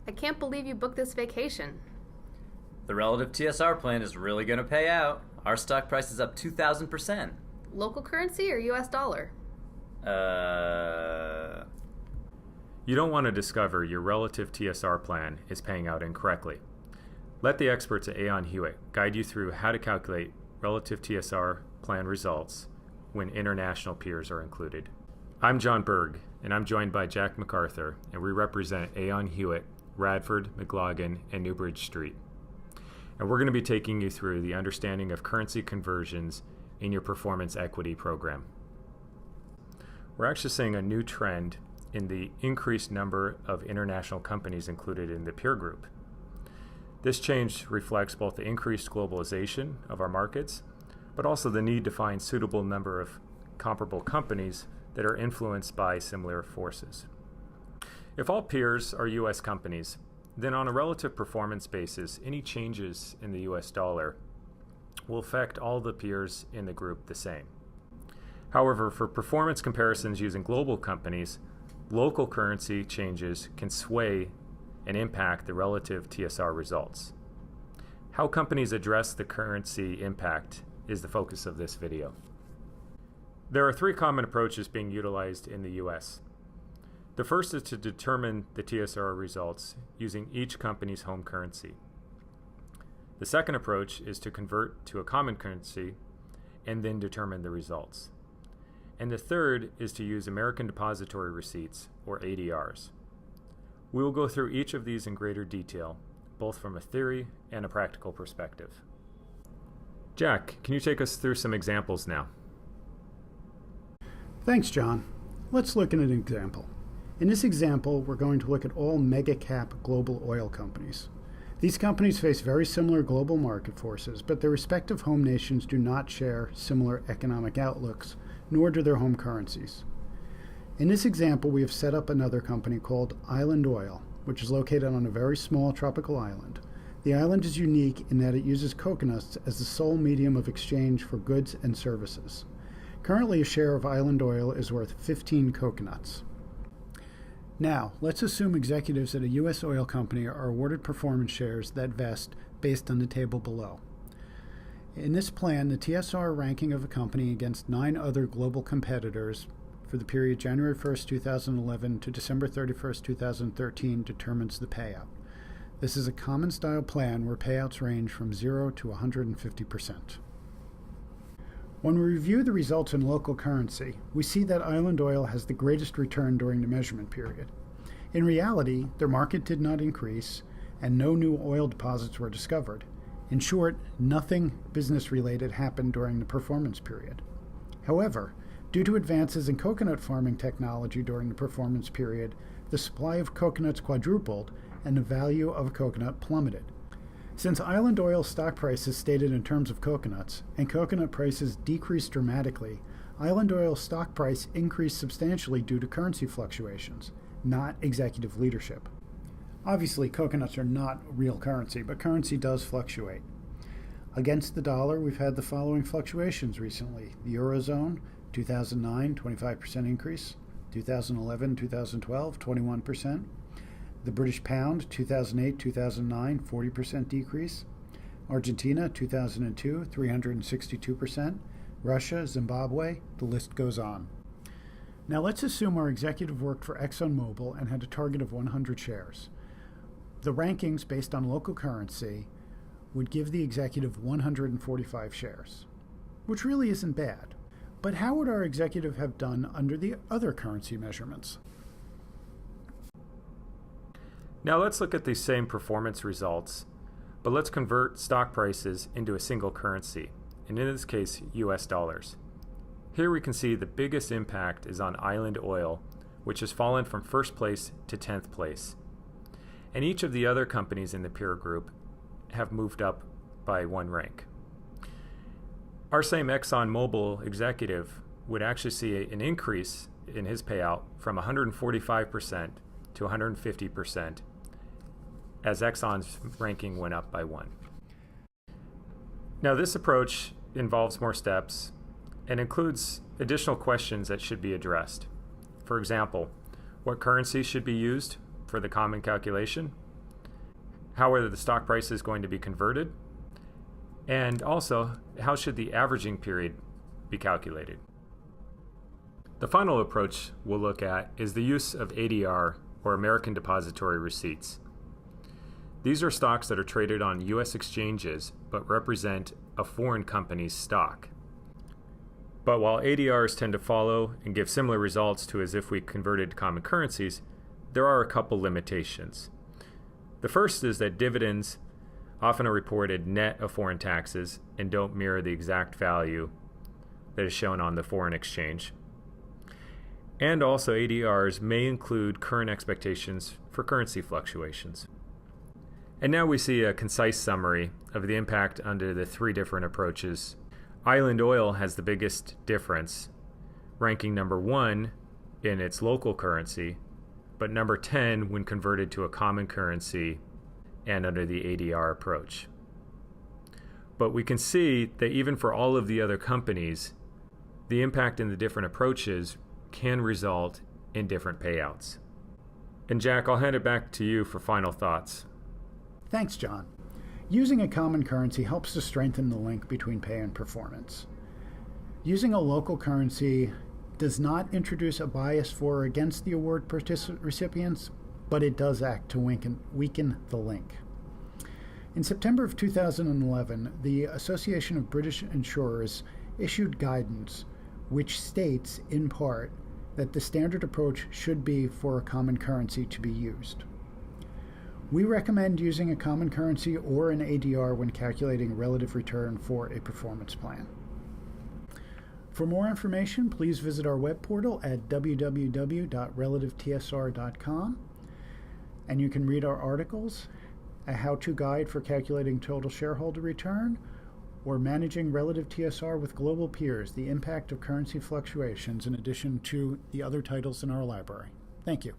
I can't believe you booked this vacation. The relative TSR plan is really going to pay out. Our stock price is up 2,000%. Local currency or US dollar? You don't want to discover your relative TSR plan is paying out incorrectly. Let the experts at Aon Hewitt guide you through how to calculate relative TSR plan results when international peers are included. I'm John Berg, and I'm joined by Jack MacArthur, and we represent Aon Hewitt, Radford, McLaughlin, and Newbridge Street. And we're going to be taking you through the understanding of currency conversions in your performance equity program. We're actually seeing a new trend in the increased number of international companies included in the peer group. This change reflects both the increased globalization of our markets, but also the need to find suitable number of comparable companies that are influenced by similar forces. If all peers are U.S. companies, then on a relative performance basis, any changes in the U.S. dollar will affect all the peers in the group the same. However, for performance comparisons using global companies, local currency changes can sway and impact the relative TSR results. How companies address the currency impact is the focus of this video. There are three common approaches being utilized in the U.S. The first is to determine the TSR results using each company's home currency. The second approach is to convert to a common currency and then determine the results. And the third is to use American Depository Receipts, or ADRs. We will go through each of these in greater detail, both from a theory and a practical perspective. Jack, can you take us through some examples now? Thanks, John. Let's look at an example. In this example, we're going to look at all mega-cap global oil companies. These companies face very similar global market forces, but their respective home nations do not share similar economic outlooks, nor do their home currencies. In this example, we have set up another company called Island Oil, which is located on a very small tropical island. The island is unique in that it uses coconuts as the sole medium of exchange for goods and services. Currently, a share of Island Oil is worth 15 coconuts. Now, let's assume executives at a U.S. oil company are awarded performance shares that vest based on the table below. In this plan, the TSR ranking of a company against 9 other global competitors for the period January 1st, 2011 to December 31st, 2013 determines the payout. This is a common style plan where payouts range from 0 to 150%. When we review the results in local currency, we see that Island Oil has the greatest return during the measurement period. In reality, their market did not increase, and no new oil deposits were discovered. In short, nothing business-related happened during the performance period. However, due to advances in coconut farming technology during the performance period, the supply of coconuts quadrupled and the value of a coconut plummeted. Since Island Oil's stock price is stated in terms of coconuts, and coconut prices decreased dramatically, Island Oil's stock price increased substantially due to currency fluctuations, not executive leadership. Obviously, coconuts are not real currency, but currency does fluctuate. Against the dollar, we've had the following fluctuations recently. The Eurozone, 2009, 25% increase. 2011, 2012, 21%. The British pound, 2008-2009, 40% decrease. Argentina, 2002, 362%. Russia, Zimbabwe, the list goes on. Now let's assume our executive worked for ExxonMobil and had a target of 100 shares. The rankings based on local currency would give the executive 145 shares, which really isn't bad. But how would our executive have done under the other currency measurements? Now let's look at these same performance results, but let's convert stock prices into a single currency, and in this case, US dollars. Here we can see the biggest impact is on Island Oil, which has fallen from 1st place to 10th place. And each of the other companies in the peer group have moved up by 1 rank. Our same ExxonMobil executive would actually see an increase in his payout from 145% to 150%, as Exxon's ranking went up by 1. Now this approach involves more steps and includes additional questions that should be addressed. For example, what currency should be used for the common calculation? how are the stock prices going to be converted, and also how should the averaging period be calculated. The final approach we'll look at is the use of ADR, or American Depository Receipts. These are stocks that are traded on U.S. exchanges but represent a foreign company's stock. But while ADRs tend to follow and give similar results to as if we converted to common currencies, there are a couple limitations. The first is that dividends often are reported net of foreign taxes and don't mirror the exact value that is shown on the foreign exchange. And also ADRs may include current expectations for currency fluctuations. And now we see a concise summary of the impact under the three different approaches. Island Oil has the biggest difference, ranking number 1 in its local currency, but number 10 when converted to a common currency and under the ADR approach. But we can see that even for all of the other companies, the impact in the different approaches can result in different payouts. And Jack, I'll hand it back to you for final thoughts. Thanks, John. Using a common currency helps to strengthen the link between pay and performance. Using a local currency does not introduce a bias for or against the award recipients, but it does act to weaken the link. In September of 2011, the Association of British Insurers issued guidance which states, in part, that the standard approach should be for a common currency to be used. We recommend using a common currency or an ADR when calculating relative return for a performance plan. For more information, please visit our web portal at www.relativetsr.com, and you can read our articles, a how-to guide for calculating total shareholder return, or managing relative TSR with global peers, the impact of currency fluctuations, in addition to the other titles in our library. Thank you.